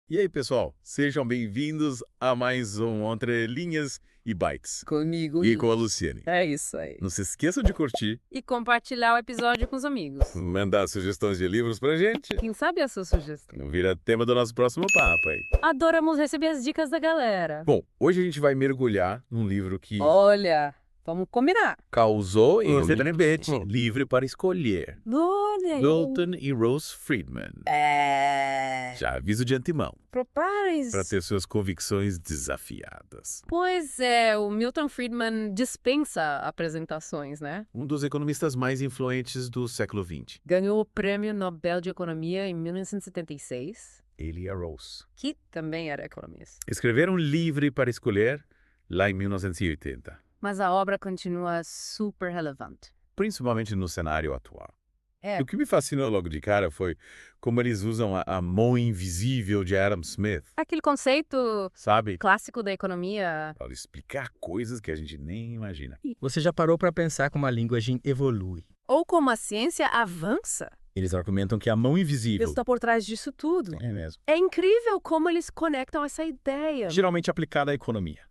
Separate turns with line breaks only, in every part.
E aí, pessoal, sejam bem-vindos a mais um Entre Linhas e Bytes.
Comigo.
E com a Luciane.
É isso aí.
Não se esqueçam de curtir,
E compartilhar o episódio com os amigos.
mandar sugestões de livros pra gente.
Quem sabe a sua sugestão?
Não vira tema do nosso próximo papo aí.
Adoramos receber as dicas da galera.
Bom, hoje a gente vai mergulhar num livro que
Olha, vamos combinar.
causou em
Você
debate livre para escolher.
Olha.
Milton e Rose Friedman. Já aviso de antemão,
Preparem-se.
para ter suas convicções desafiadas.
Pois é, o Milton Friedman dispensa apresentações, né?
Um dos economistas mais influentes do século XX.
Ganhou o Prêmio Nobel de Economia em 1976,
Ele e a Rose.
que também era economista.
Escreveram Livre para Escolher lá em 1980,
Mas a obra continua super relevante.
principalmente no cenário atual.
É.
E o que me fascinou logo de cara foi como eles usam a mão invisível de Adam Smith,
Aquele conceito
sabe?
clássico da economia.
Para explicar coisas que a gente nem imagina.
Você já parou para pensar como a linguagem evolui?
Ou como a ciência avança.
Eles argumentam que a mão invisível,
Deus está por trás disso tudo.
É mesmo.
É incrível como eles conectam essa ideia.
geralmente aplicada à economia.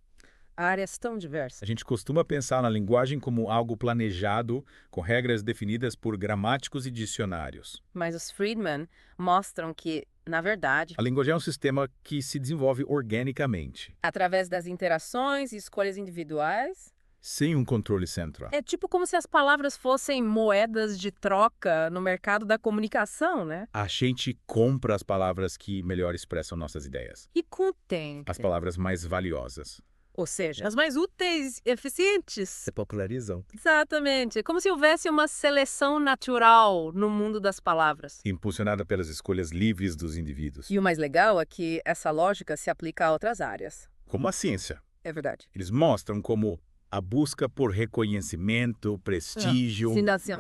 Áreas tão diversas.
A gente costuma pensar na linguagem como algo planejado, com regras definidas por gramáticos e dicionários.
Mas os Friedman mostram que, na verdade,
A linguagem é um sistema que se desenvolve organicamente,
através das interações e escolhas individuais,
sem um controle central.
é tipo como se as palavras fossem moedas de troca no mercado da comunicação, né?
A gente compra as palavras que melhor expressam nossas ideias,
E com o tempo.
as palavras mais valiosas.
Ou seja, as mais úteis e eficientes.
Se popularizam.
Exatamente. Como se houvesse uma seleção natural no mundo das palavras.
Impulsionada pelas escolhas livres dos indivíduos.
E o mais legal é que essa lógica se aplica a outras áreas.
Como a ciência.
É verdade.
Eles mostram como a busca por reconhecimento, prestígio,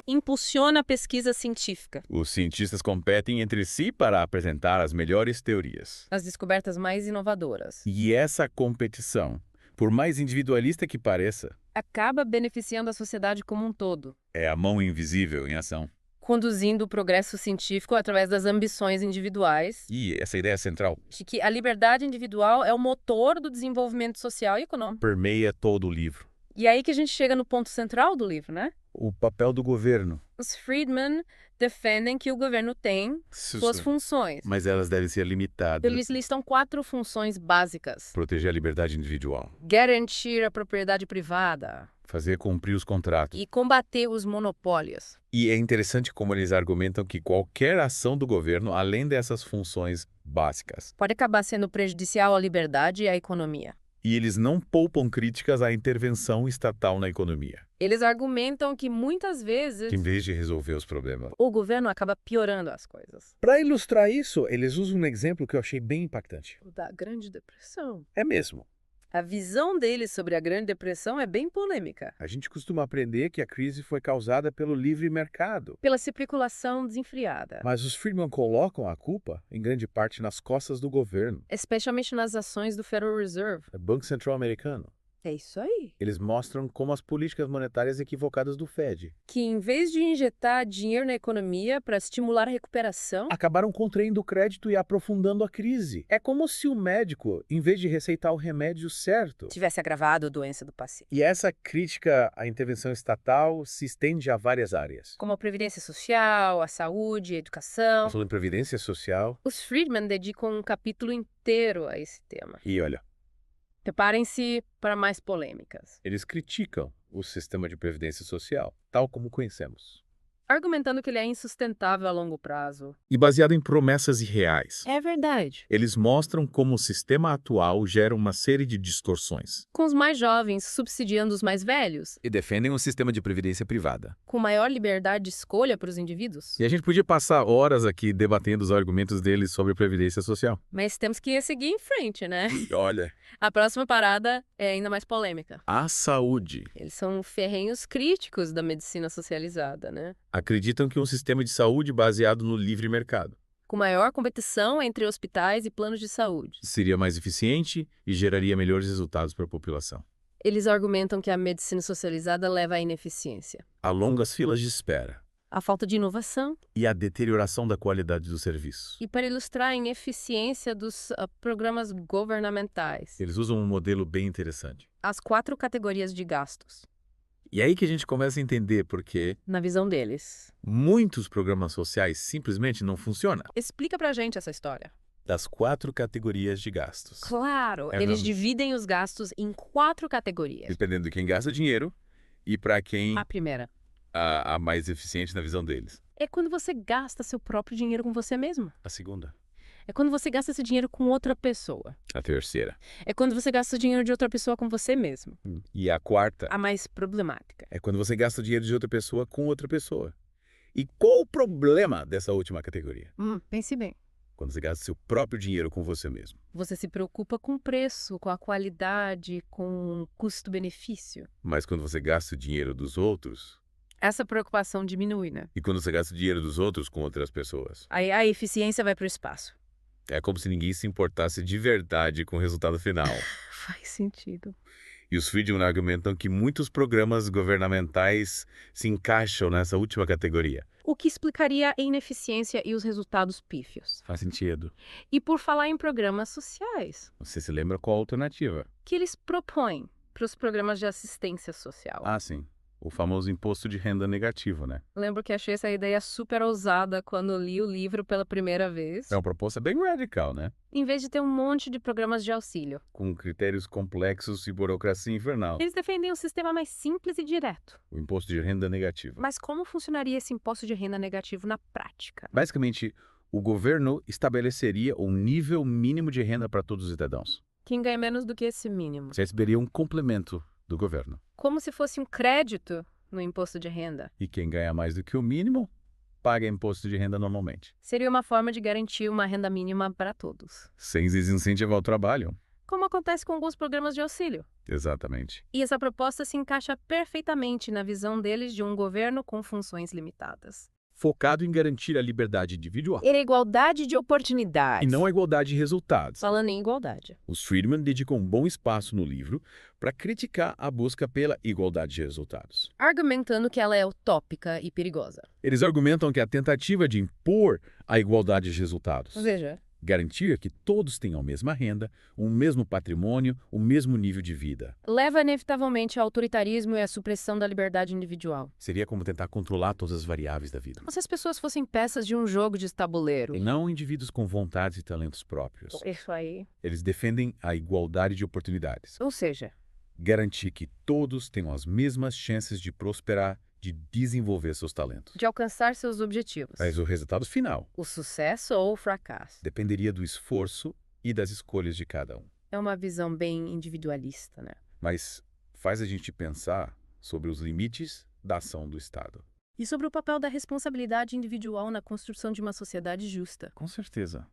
Impulsiona a pesquisa científica.
Os cientistas competem entre si para apresentar as melhores teorias.
As descobertas mais inovadoras.
E essa competição, por mais individualista que pareça,
Acaba beneficiando a sociedade como um todo,
é a mão invisível em ação.
conduzindo o progresso científico através das ambições individuais,
E essa ideia central
de que a liberdade individual é o motor do desenvolvimento social e econômico.
permeia todo o livro.
E aí que a gente chega no ponto central do livro, né?
O papel do governo.
Os Friedman defendem que o governo tem suas funções.
Mas elas devem ser limitadas.
Eles listam 4 funções básicas.
Proteger a liberdade individual.
Garantir a propriedade privada
Fazer cumprir os contratos.
e combater os monopólios.
E é interessante como eles argumentam que qualquer ação do governo, além dessas funções básicas,
Pode acabar sendo prejudicial à liberdade e à economia.
e eles não poupam críticas à intervenção estatal na economia,
Eles argumentam que muitas vezes
que em vez de resolver os problemas.
o governo acaba piorando as coisas.
Para ilustrar isso, eles usam um exemplo que eu achei bem impactante.
O da Grande Depressão.
É mesmo.
A visão deles sobre a Grande Depressão é bem polêmica.
A gente costuma aprender que a crise foi causada pelo livre mercado.
Pela especulação desenfreada.
Mas os Friedman colocam a culpa, em grande parte, nas costas do governo,
Especialmente nas ações do Federal Reserve.
do Banco Central Americano.
É isso aí.
Eles mostram como as políticas monetárias equivocadas do Fed
Que em vez de injetar dinheiro na economia para estimular a recuperação,
acabaram contraindo o crédito e aprofundando a crise. É como se o médico, em vez de receitar o remédio certo...
tivesse agravado a doença do paciente.
E essa crítica à intervenção estatal se estende a várias áreas.
Como a previdência social, a saúde, a educação.
Falando em previdência social.
Os Friedman dedicam um capítulo inteiro a esse tema.
E olha,
Preparem-se para mais polêmicas.
eles criticam o sistema de previdência social, tal como conhecemos.
Argumentando que ele é insustentável a longo prazo.
E baseado em promessas irreais.
É verdade.
Eles mostram como o sistema atual gera uma série de distorções.
Com os mais jovens subsidiando os mais velhos,
E defendem um sistema de previdência privada.
com maior liberdade de escolha para os indivíduos.
E a gente podia passar horas aqui debatendo os argumentos deles sobre previdência social.
Mas temos que seguir em frente, né?
E olha,
A próxima parada é ainda mais polêmica.
a saúde.
Eles são ferrenhos críticos da medicina socializada, né?
Acreditam que um sistema de saúde baseado no livre mercado
Com maior competição entre hospitais e planos de saúde.
seria mais eficiente e geraria melhores resultados para a população.
Eles argumentam que a medicina socializada leva à ineficiência,
A longas filas de espera.
a falta de inovação
E a deterioração da qualidade do serviço.
e para ilustrar a ineficiência dos programas governamentais.
Eles usam um modelo bem interessante.
As 4 categorias de gastos,
E aí que a gente começa a entender por que
na visão deles.
muitos programas sociais simplesmente não funcionam.
Explica pra gente essa história.
Das 4 categorias de gastos.
Claro,
É,
eles
não.
dividem os gastos em 4 categorias.
Dependendo de quem gasta dinheiro e para quem
A primeira
a mais eficiente na visão deles.
é quando você gasta seu próprio dinheiro com você mesmo.
A segunda.
É quando você gasta esse dinheiro com outra pessoa.
A terceira.
É quando você gasta o dinheiro de outra pessoa com você mesmo.
E a quarta
A mais problemática.
é quando você gasta o dinheiro de outra pessoa com outra pessoa. E qual o problema dessa última categoria?
Pense bem.
Quando você gasta seu próprio dinheiro com você mesmo.
Você se preocupa com o preço, com a qualidade, com o custo-benefício.
Mas quando você gasta o dinheiro dos outros,
Essa preocupação diminui, né?
e quando você gasta o dinheiro dos outros com outras pessoas,
Aí a eficiência vai para o espaço.
é como se ninguém se importasse de verdade com o resultado final.
Faz sentido.
E os Friedman argumentam que muitos programas governamentais se encaixam nessa última categoria.
O que explicaria a ineficiência e os resultados pífios.
Faz sentido.
E por falar em programas sociais,
Você se lembra qual a alternativa?
que eles propõem para os programas de assistência social.
Ah, sim. O famoso imposto de renda negativo, né?
Lembro que achei essa ideia super ousada quando li o livro pela primeira vez.
É uma proposta bem radical, né?
Em vez de ter um monte de programas de auxílio.
Com critérios complexos e burocracia infernal.
Eles defendem um sistema mais simples e direto.
O imposto de renda negativo.
Mas como funcionaria esse imposto de renda negativo na prática?
Basicamente, o governo estabeleceria um nível mínimo de renda para todos os cidadãos.
Quem ganha menos do que esse mínimo?
Você receberia um complemento do governo.
Como se fosse um crédito no imposto de renda.
E quem ganha mais do que o mínimo, paga imposto de renda normalmente.
Seria uma forma de garantir uma renda mínima para todos.
Sem desincentivar o trabalho.
Como acontece com alguns programas de auxílio.
Exatamente.
E essa proposta se encaixa perfeitamente na visão deles de um governo com funções limitadas.
Focado em garantir a liberdade individual.
E a igualdade de oportunidades.
E não a igualdade de resultados.
Falando em igualdade.
Os Friedman dedicam um bom espaço no livro para criticar a busca pela igualdade de resultados.
Argumentando que ela é utópica e perigosa.
Eles argumentam que a tentativa de impor a igualdade de resultados,
Veja,
garantir que todos tenham a mesma renda, o mesmo patrimônio, o mesmo nível de vida,
leva inevitavelmente ao autoritarismo e à supressão da liberdade individual.
seria como tentar controlar todas as variáveis da vida.
Como se as pessoas fossem peças de um jogo de tabuleiro.
E não indivíduos com vontades e talentos próprios.
Isso aí.
Eles defendem a igualdade de oportunidades.
Ou seja,
Garantir que todos tenham as mesmas chances de prosperar, de desenvolver seus talentos.
de alcançar seus objetivos.
Mas o resultado final
O sucesso ou o fracasso.
dependeria do esforço e das escolhas de cada um.
É uma visão bem individualista, né?
Mas faz a gente pensar sobre os limites da ação do Estado.
E sobre o papel da responsabilidade individual na construção de uma sociedade justa.
Com certeza.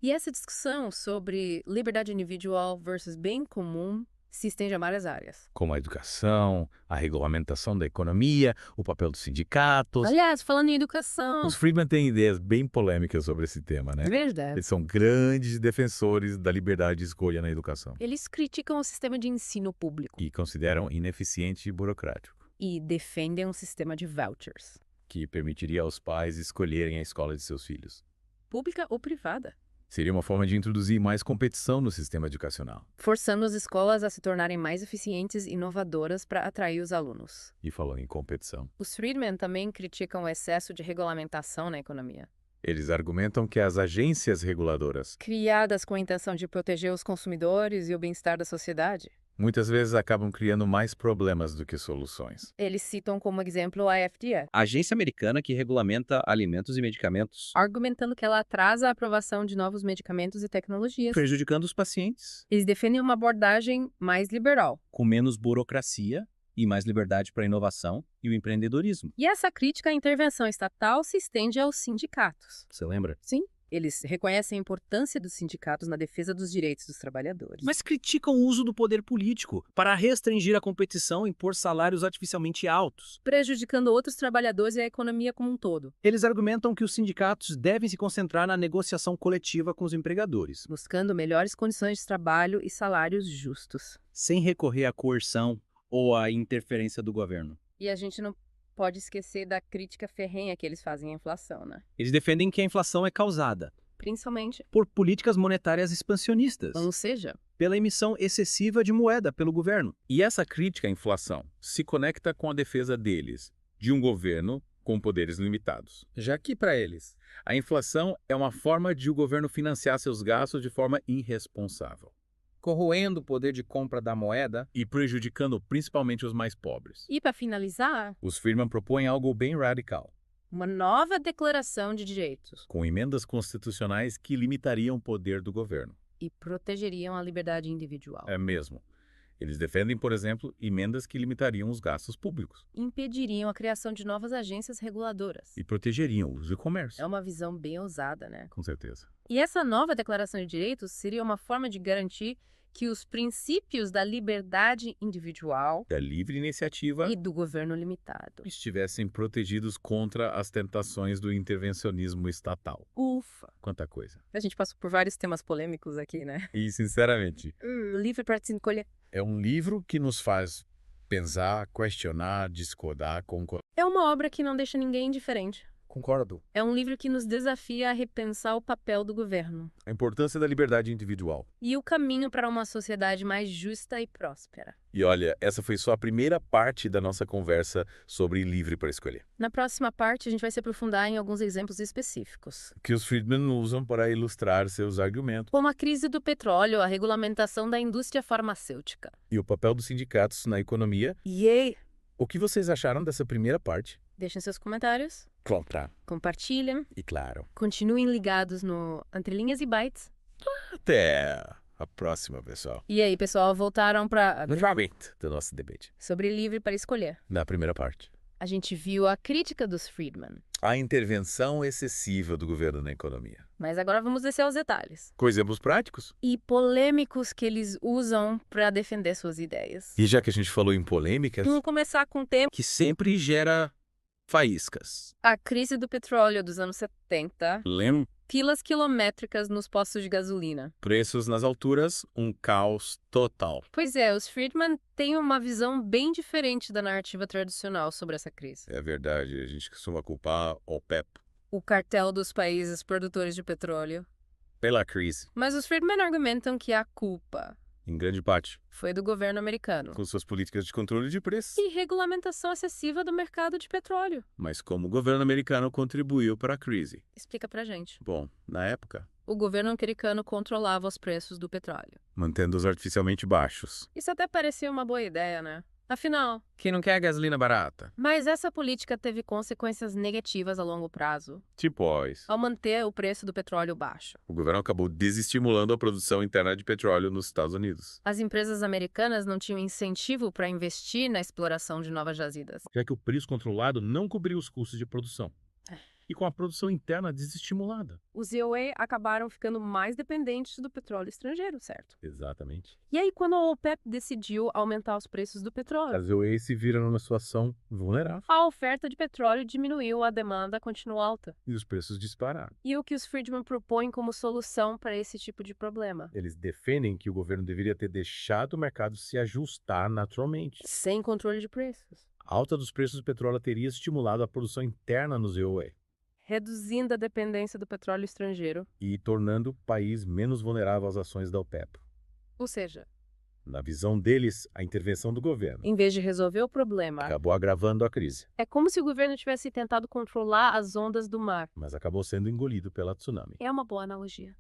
E essa discussão sobre liberdade individual versus bem comum se estende a várias áreas.
Como a educação, a regulamentação da economia, o papel dos sindicatos.
Aliás, falando em educação,
Os Friedman têm ideias bem polêmicas sobre esse tema, né?
verdade.
Eles são grandes defensores da liberdade de escolha na educação
Eles criticam o sistema de ensino público
e consideram ineficiente e burocrático,
e defendem um sistema de vouchers,
que permitiria aos pais escolherem a escola de seus filhos.
pública ou privada,
Seria uma forma de introduzir mais competição no sistema educacional.
forçando as escolas a se tornarem mais eficientes e inovadoras para atrair os alunos.
E falando em competição,
Os Friedman também criticam o excesso de regulamentação na economia,
eles argumentam que as agências reguladoras
criadas com a intenção de proteger os consumidores e o bem-estar da sociedade.
muitas vezes acabam criando mais problemas do que soluções.
Eles citam como exemplo a FDA,
A agência americana que regulamenta alimentos e medicamentos,
argumentando que ela atrasa a aprovação de novos medicamentos e tecnologias.
prejudicando os pacientes,
Eles defendem uma abordagem mais liberal.
com menos burocracia e mais liberdade para a inovação e o empreendedorismo.
E essa crítica à intervenção estatal se estende aos sindicatos.
Você lembra?
Sim, eles reconhecem a importância dos sindicatos na defesa dos direitos dos trabalhadores.
Mas criticam o uso do poder político para restringir a competição e impor salários artificialmente altos.
prejudicando outros trabalhadores e a economia como um todo,
Eles argumentam que os sindicatos devem se concentrar na negociação coletiva com os empregadores,
buscando melhores condições de trabalho e salários justos.
sem recorrer à coerção ou à interferência do governo.
E a gente não pode esquecer da crítica ferrenha que eles fazem à inflação, né?
Eles defendem que a inflação é causada
Principalmente,
por políticas monetárias expansionistas,
ou seja,
pela emissão excessiva de moeda pelo governo.
E essa crítica à inflação se conecta com a defesa deles, de um governo com poderes limitados. Já que, para eles, a inflação é uma forma de o governo financiar seus gastos de forma irresponsável,
corroendo o poder de compra da moeda.
e prejudicando principalmente os mais pobres.
e para finalizar,
Os Friedman propõem algo bem radical,
uma nova declaração de direitos
com emendas constitucionais que limitariam o poder do governo.
e protegeriam a liberdade individual.
É mesmo. Eles defendem, por exemplo, emendas que limitariam os gastos públicos
Impediriam a criação de novas agências reguladoras.
e protegeriam o uso e comércio.
É uma visão bem ousada, né?
Com certeza.
E essa nova declaração de direitos seria uma forma de garantir que os princípios da liberdade individual
Da livre iniciativa
e do governo limitado.
estivessem protegidos contra as tentações do intervencionismo estatal.
Ufa!
Quanta coisa.
A gente passou por vários temas polêmicos aqui, né?
E, sinceramente,
Livre para se escolher.
é um livro que nos faz pensar, questionar, discordar, concordar.
É uma obra que não deixa ninguém indiferente.
Concordo.
É um livro que nos desafia a repensar o papel do governo
A importância da liberdade individual.
e o caminho para uma sociedade mais justa e próspera.
E olha, essa foi só a primeira parte da nossa conversa sobre livre para escolher,
Na próxima parte, a gente vai se aprofundar em alguns exemplos específicos,
que os Friedman usam para ilustrar seus argumentos,
como a crise do petróleo, a regulamentação da indústria farmacêutica.
e o papel dos sindicatos na economia.
Yay!
O que vocês acharam dessa primeira parte?
Deixem seus comentários,
Contra.
compartilhem,
E claro,
continuem ligados no Entre Linhas e Bytes.
até a próxima, pessoal.
E aí, pessoal, voltaram para
Novamente, do nosso debate.
sobre livre para escolher.
Na primeira parte.
A gente viu a crítica dos Friedman,
A intervenção excessiva do governo na economia.
mas agora vamos descer aos detalhes.
Com exemplos práticos.
E polêmicos que eles usam para defender suas ideias.
E já que a gente falou em polêmicas,
Vamos começar com o tema
Que sempre gera faíscas.
a crise do petróleo dos anos 70,
lembra?
filas quilométricas nos postos de gasolina.
Preços nas alturas, um caos total.
Pois é, os Friedman têm uma visão bem diferente da narrativa tradicional sobre essa crise.
É verdade, a gente costuma culpar o OPEP
O cartel dos países produtores de petróleo.
pela crise,
Mas os Friedman argumentam que a culpa
em grande parte,
foi do governo americano
com suas políticas de controle de preços.
e regulamentação excessiva do mercado de petróleo.
Mas como o governo americano contribuiu para a crise?
Explica pra gente.
Bom, na época,
O governo americano controlava os preços do petróleo.
mantendo-os artificialmente baixos.
Isso até parecia uma boa ideia, né? Afinal,
Quem não quer gasolina barata?
mas essa política teve consequências negativas a longo prazo,
Tipóis.
ao manter o preço do petróleo baixo.
O governo acabou desestimulando a produção interna de petróleo nos Estados Unidos,
As empresas americanas não tinham incentivo para investir na exploração de novas jazidas.
já que o preço controlado não cobriu os custos de produção. E com a produção interna desestimulada.
Os EUA acabaram ficando mais dependentes do petróleo estrangeiro, certo?
Exatamente.
E aí, quando a OPEP decidiu aumentar os preços do petróleo,
As EUA se viram numa situação vulnerável
a oferta de petróleo diminuiu, a demanda continuou alta.
e os preços dispararam.
E o que os Friedman propõem como solução para esse tipo de problema?
Eles defendem que o governo deveria ter deixado o mercado se ajustar naturalmente.
Sem controle de preços,
A alta dos preços do petróleo teria estimulado a produção interna nos EUA
reduzindo a dependência do petróleo estrangeiro.
e tornando o país menos vulnerável às ações da OPEP.
Ou seja,
Na visão deles, a intervenção do governo
em vez de resolver o problema,
acabou agravando a crise,
é como se o governo tivesse tentado controlar as ondas do mar.
mas acabou sendo engolido pela tsunami.
É uma boa analogia.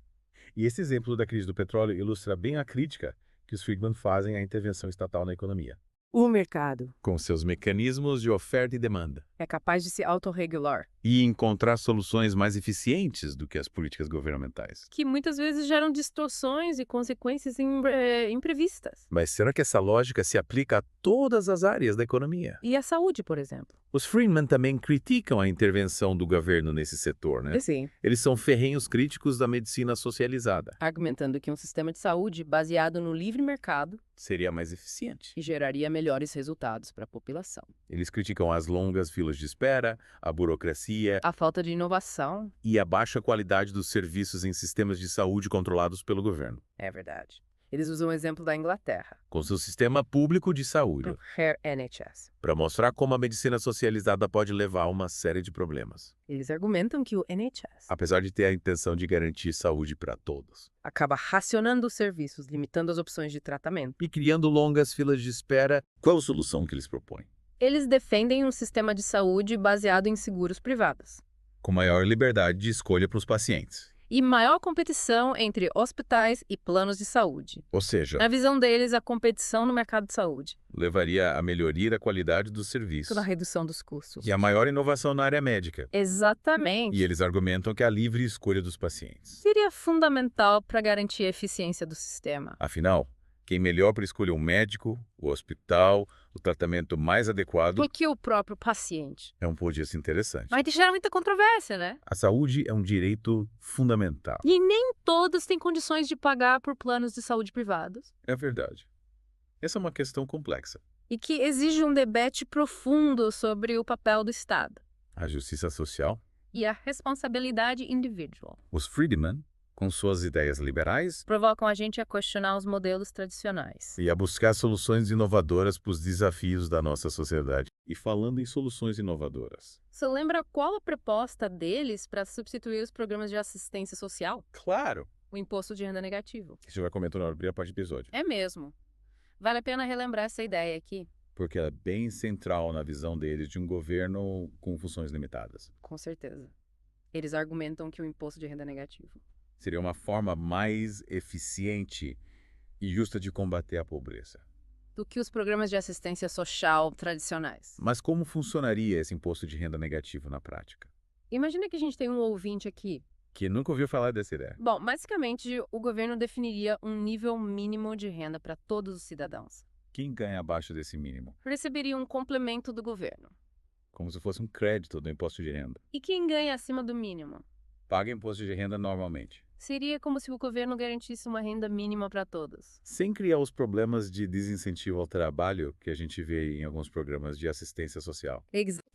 E esse exemplo da crise do petróleo ilustra bem a crítica que os Friedman fazem à intervenção estatal na economia.
O mercado
com seus mecanismos de oferta e demanda,
é capaz de se autorregular,
e encontrar soluções mais eficientes do que as políticas governamentais.
que muitas vezes geram distorções e consequências imprevistas.
Mas será que essa lógica se aplica a todas as áreas da economia?
E a saúde, por exemplo.
Os Friedman também criticam a intervenção do governo nesse setor, né?
Sim.
Eles são ferrenhos críticos da medicina socializada.
Argumentando que um sistema de saúde baseado no livre mercado
Seria mais eficiente.
e geraria melhores resultados para a população.
Eles criticam as longas filas de espera, a burocracia
A falta de inovação
e a baixa qualidade dos serviços em sistemas de saúde controlados pelo governo.
é verdade. Eles usam o exemplo da Inglaterra,
Com seu sistema público de saúde,
o Fair NHS.
para mostrar como a medicina socializada pode levar a uma série de problemas,
Eles argumentam que o NHS
apesar de ter a intenção de garantir saúde para todos.
acaba racionando os serviços, limitando as opções de tratamento.
E criando longas filas de espera. Qual a solução que eles propõem?
Eles defendem um sistema de saúde baseado em seguros privados
Com maior liberdade de escolha para os pacientes.
e maior competição entre hospitais e planos de saúde.
Ou seja,
Na visão deles, a competição no mercado de saúde,
levaria à melhoria da qualidade dos serviços
na redução dos custos.
e a maior inovação na área médica.
Exatamente.
E eles argumentam que a livre escolha dos pacientes.
Seria fundamental para garantir a eficiência do sistema.
Afinal, quem melhor para escolher um médico, o hospital, o tratamento mais adequado
Do que o próprio paciente.
é um podia-se interessante.
Mas gera muita controvérsia, né?
A saúde é um direito fundamental.
E nem todos têm condições de pagar por planos de saúde privados.
É verdade. Essa é uma questão complexa.
E que exige um debate profundo sobre o papel do Estado
A justiça social,
e a responsabilidade individual.
os Friedman, com suas ideias liberais,
Provocam a gente a questionar os modelos tradicionais.
e a buscar soluções inovadoras para os desafios da nossa sociedade. E falando em soluções inovadoras.
Você lembra qual a proposta deles para substituir os programas de assistência social?
Claro!
O imposto de renda negativo.
Isso vai comentar na primeira parte do episódio.
É mesmo. Vale a pena relembrar essa ideia aqui.
Porque ela é bem central na visão deles de um governo com funções limitadas.
Com certeza. Eles argumentam que o imposto de renda negativo
Seria uma forma mais eficiente e justa de combater a pobreza.
do que os programas de assistência social tradicionais.
Mas como funcionaria esse imposto de renda negativo na prática?
Imagina que a gente tem um ouvinte aqui.
Que nunca ouviu falar dessa ideia.
Bom, basicamente, o governo definiria um nível mínimo de renda para todos os cidadãos.
Quem ganha abaixo desse mínimo?
Receberia um complemento do governo.
Como se fosse um crédito do imposto de renda.
E quem ganha acima do mínimo?
Paga imposto de renda normalmente.
Seria como se o governo garantisse uma renda mínima para todos.
Sem criar os problemas de desincentivo ao trabalho que a gente vê em alguns programas de assistência social.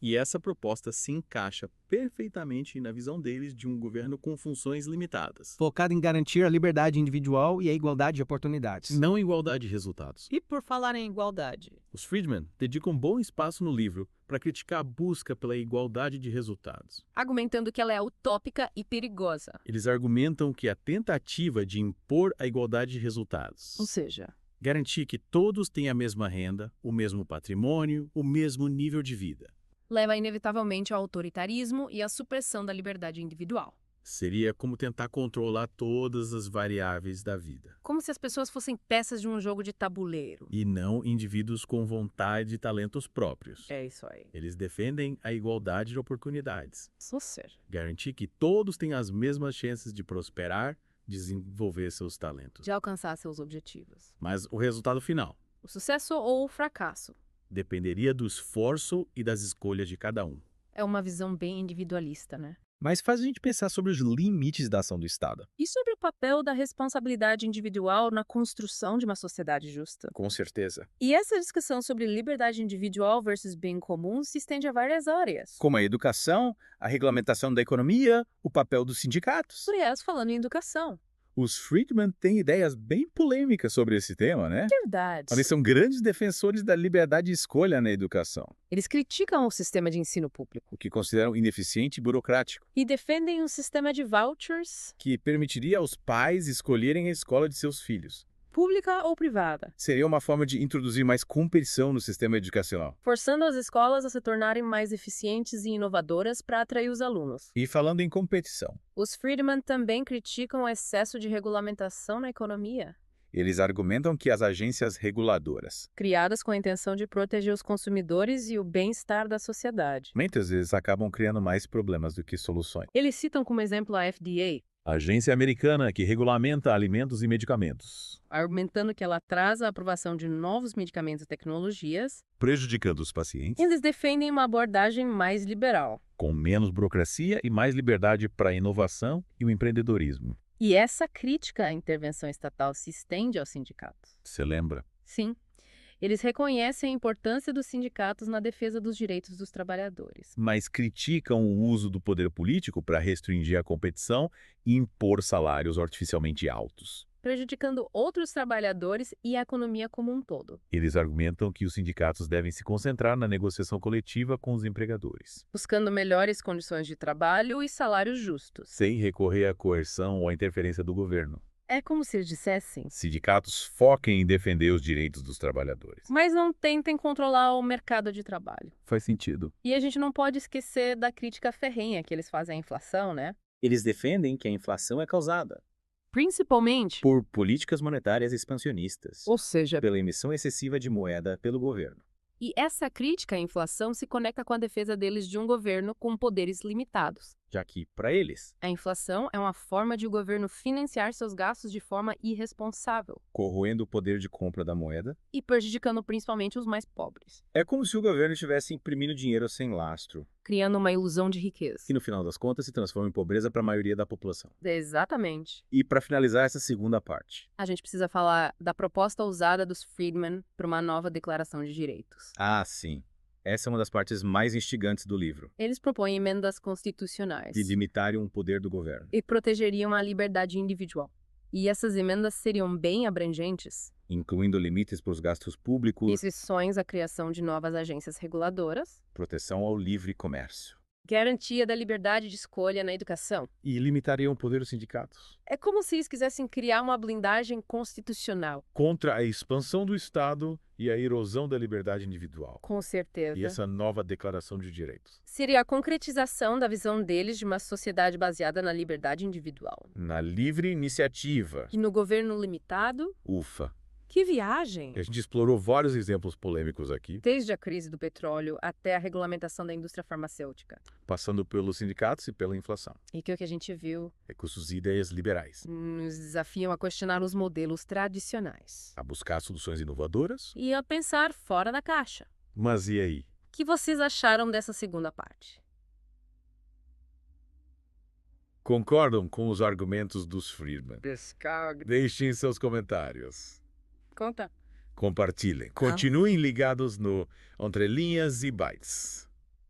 E essa proposta se encaixa perfeitamente na visão deles de um governo com funções limitadas.
Focado em garantir a liberdade individual e a igualdade de oportunidades.
Não igualdade de resultados.
E por falar em igualdade?
Os Friedman dedicam um bom espaço no livro para criticar a busca pela igualdade de resultados.
Argumentando que ela é utópica e perigosa.
Eles argumentam que a tentativa de impor a igualdade de resultados,
Ou seja,
garantir que todos têm a mesma renda, o mesmo patrimônio, o mesmo nível de vida,
leva inevitavelmente ao autoritarismo e à supressão da liberdade individual.
seria como tentar controlar todas as variáveis da vida,
Como se as pessoas fossem peças de um jogo de tabuleiro.
e não indivíduos com vontade e talentos próprios.
É isso aí.
Eles defendem a igualdade de oportunidades,
Ou seja,
garantir que todos têm as mesmas chances de prosperar, desenvolver seus talentos.
de alcançar seus objetivos.
Mas o resultado final
O sucesso ou o fracasso
dependeria do esforço e das escolhas de cada um.
é uma visão bem individualista, né?
Mas faz a gente pensar sobre os limites da ação do Estado.
E sobre o papel da responsabilidade individual na construção de uma sociedade justa?
Com certeza.
E essa discussão sobre liberdade individual versus bem comum se estende a várias áreas.
Como a educação, a regulamentação da economia, o papel dos sindicatos.
Aliás, falando em educação.
Os Friedman têm ideias bem polêmicas sobre esse tema, né?
Verdade.
Eles são grandes defensores da liberdade de escolha na educação,
Eles criticam o sistema de ensino público
o que consideram ineficiente e burocrático,
e defendem um sistema de vouchers,
que permitiria aos pais escolherem a escola de seus filhos.
pública ou privada,
Seria uma forma de introduzir mais competição no sistema educacional.
forçando as escolas a se tornarem mais eficientes e inovadoras para atrair os alunos.
E falando em competição,
Os Friedman também criticam o excesso de regulamentação na economia,
eles argumentam que as agências reguladoras
criadas com a intenção de proteger os consumidores e o bem-estar da sociedade.
muitas vezes acabam criando mais problemas do que soluções.
Eles citam como exemplo a FDA,
Agência americana que regulamenta alimentos e medicamentos,
argumentando que ela atrasa a aprovação de novos medicamentos e tecnologias.
prejudicando os pacientes,
Eles defendem uma abordagem mais liberal.
com menos burocracia e mais liberdade para a inovação e o empreendedorismo.
E essa crítica à intervenção estatal se estende aos sindicatos.
Você lembra?
Sim, eles reconhecem a importância dos sindicatos na defesa dos direitos dos trabalhadores.
Mas criticam o uso do poder político para restringir a competição e impor salários artificialmente altos.
prejudicando outros trabalhadores e a economia como um todo,
Eles argumentam que os sindicatos devem se concentrar na negociação coletiva com os empregadores,
buscando melhores condições de trabalho e salários justos.
sem recorrer à coerção ou à interferência do governo.
É como se eles dissessem:
Sindicatos foquem em defender os direitos dos trabalhadores.
mas não tentem controlar o mercado de trabalho.
Faz sentido.
E a gente não pode esquecer da crítica ferrenha que eles fazem à inflação, né?
Eles defendem que a inflação é causada
Principalmente,
por políticas monetárias expansionistas,
ou seja,
pela emissão excessiva de moeda pelo governo.
e essa crítica à inflação se conecta com a defesa deles de um governo com poderes limitados.
Já que, para eles,
A inflação é uma forma de o governo financiar seus gastos de forma irresponsável
corroendo o poder de compra da moeda,
e prejudicando principalmente os mais pobres,
é como se o governo estivesse imprimindo dinheiro sem lastro,
criando uma ilusão de riqueza.
que no final das contas se transforma em pobreza para a maioria da população.
Exatamente.
E para finalizar essa segunda parte.
A gente precisa falar da proposta ousada dos Friedman para uma nova declaração de direitos.
Ah, sim. Essa é uma das partes mais instigantes do livro,
Eles propõem emendas constitucionais
de limitarem o poder do governo,
e protegeriam a liberdade individual. E essas emendas seriam bem abrangentes,
incluindo limites para os gastos públicos,
restrições à criação de novas agências reguladoras,
proteção ao livre comércio.
garantia da liberdade de escolha na educação.
E limitariam o poder dos sindicatos.
É como se eles quisessem criar uma blindagem constitucional.
Contra a expansão do Estado e a erosão da liberdade individual.
Com certeza.
E essa nova declaração de direitos.
Seria a concretização da visão deles de uma sociedade baseada na liberdade individual.
Na livre iniciativa.
E no governo limitado?
Ufa.
Que viagem!
A gente explorou vários exemplos polêmicos aqui,
Desde a crise do petróleo até a regulamentação da indústria farmacêutica.
passando pelos sindicatos e pela inflação.
E que o que a gente viu
Recursos e ideias liberais.
nos desafiam a questionar os modelos tradicionais.
A buscar soluções inovadoras.
E a pensar fora da caixa.
Mas e aí?
O que vocês acharam dessa segunda parte?
Concordam com os argumentos dos Friedman? Deixem seus comentários.
Conta.
Compartilhem. Continuem ligados no Entre Linhas e Bytes.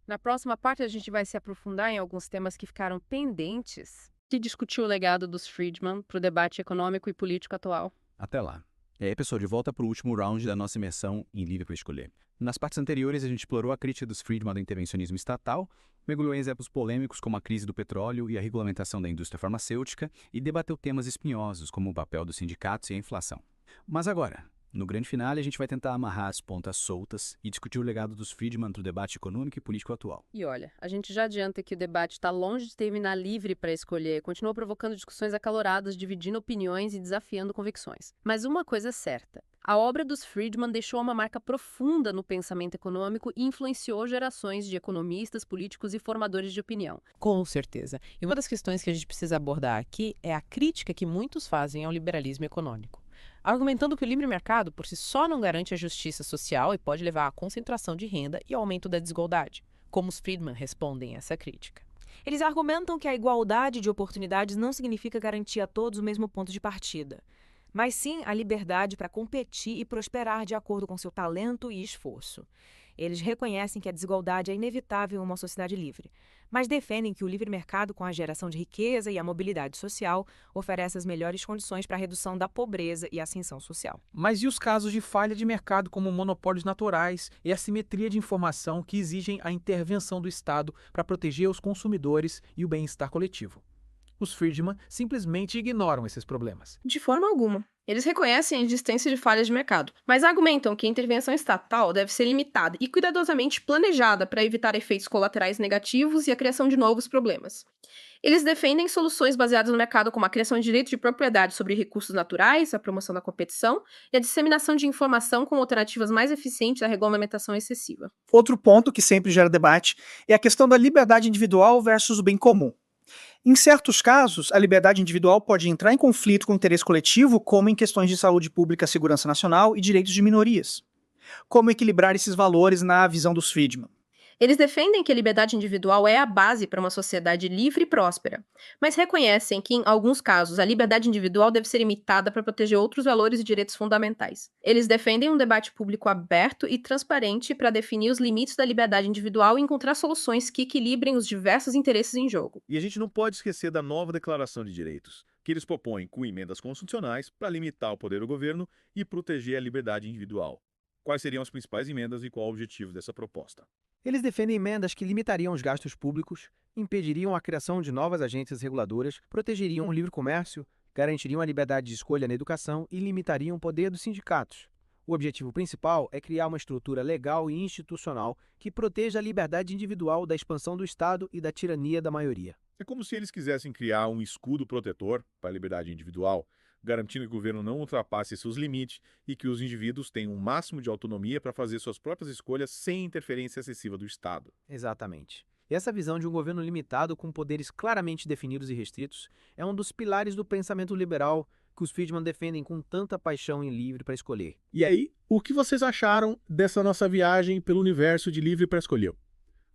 Na próxima parte, a gente vai se aprofundar em alguns temas que ficaram pendentes e discutir o legado dos Friedman para o debate econômico e político atual.
Até lá. E aí, pessoal, de volta para o último round da nossa imersão em Livre para Escolher. Nas partes anteriores, a gente explorou a crítica dos Friedman do intervencionismo estatal, mergulhou em exemplos polêmicos como a crise do petróleo e a regulamentação da indústria farmacêutica e debateu temas espinhosos como o papel dos sindicatos e a inflação. Mas agora, no grande finale, a gente vai tentar amarrar as pontas soltas e discutir o legado dos Friedman para o debate econômico e político atual.
E olha, a gente já adianta que o debate está longe de terminar livre para escolher, continua provocando discussões acaloradas, dividindo opiniões e desafiando convicções. Mas uma coisa é certa. A obra dos Friedman deixou uma marca profunda no pensamento econômico e influenciou gerações de economistas, políticos e formadores de opinião.
Com certeza. E uma das questões que a gente precisa abordar aqui é a crítica que muitos fazem ao liberalismo econômico, argumentando que o livre mercado por si só não garante a justiça social e pode levar à concentração de renda e ao aumento da desigualdade. Como os Friedman respondem a essa crítica?
Eles argumentam que a igualdade de oportunidades não significa garantir a todos o mesmo ponto de partida, mas sim a liberdade para competir e prosperar de acordo com seu talento e esforço. Eles reconhecem que a desigualdade é inevitável em uma sociedade livre, mas defendem que o livre mercado, com a geração de riqueza e a mobilidade social, oferece as melhores condições para a redução da pobreza e ascensão social.
Mas e os casos de falha de mercado, como monopólios naturais e assimetria de informação que exigem a intervenção do Estado para proteger os consumidores e o bem-estar coletivo? Os Friedman simplesmente ignoram esses problemas.
De forma alguma. Eles reconhecem a existência de falhas de mercado, mas argumentam que a intervenção estatal deve ser limitada e cuidadosamente planejada para evitar efeitos colaterais negativos e a criação de novos problemas. Eles defendem soluções baseadas no mercado como a criação de direitos de propriedade sobre recursos naturais, a promoção da competição e a disseminação de informação com alternativas mais eficientes à regulamentação excessiva.
Outro ponto que sempre gera debate é a questão da liberdade individual versus o bem comum. Em certos casos, a liberdade individual pode entrar em conflito com o interesse coletivo, como em questões de saúde pública, segurança nacional e direitos de minorias. Como equilibrar esses valores na visão dos Friedman?
Eles defendem que a liberdade individual é a base para uma sociedade livre e próspera, mas reconhecem que, em alguns casos, a liberdade individual deve ser limitada para proteger outros valores e direitos fundamentais. Eles defendem um debate público aberto e transparente para definir os limites da liberdade individual e encontrar soluções que equilibrem os diversos interesses em jogo.
E a gente não pode esquecer da nova Declaração de Direitos,
que eles propõem com emendas constitucionais para limitar o poder do governo e proteger a liberdade individual. Quais seriam as principais emendas e qual o objetivo dessa proposta?
Eles defendem emendas que limitariam os gastos públicos, impediriam a criação de novas agências reguladoras, protegeriam o livre comércio, garantiriam a liberdade de escolha na educação e limitariam o poder dos sindicatos. O objetivo principal é criar uma estrutura legal e institucional que proteja a liberdade individual da expansão do Estado e da tirania da maioria.
É como se eles quisessem criar um escudo protetor para a liberdade individual, garantindo que o governo não ultrapasse seus limites e que os indivíduos tenham um máximo de autonomia para fazer suas próprias escolhas sem interferência excessiva do Estado.
Exatamente. Essa visão de um governo limitado com poderes claramente definidos e restritos é um dos pilares do pensamento liberal que os Friedman defendem com tanta paixão em Livre para Escolher.
E aí, o que vocês acharam dessa nossa viagem pelo universo de Livre para Escolher?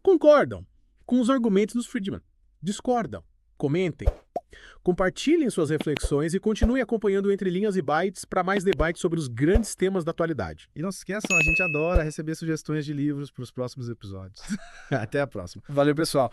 Concordam com os argumentos dos Friedman? Discordam? Comentem. Compartilhem suas reflexões e continuem acompanhando Entre Linhas e Bytes para mais debates sobre os grandes temas da atualidade.
E não se esqueçam, a gente adora receber sugestões de livros para os próximos episódios. Até a próxima.
Valeu, pessoal.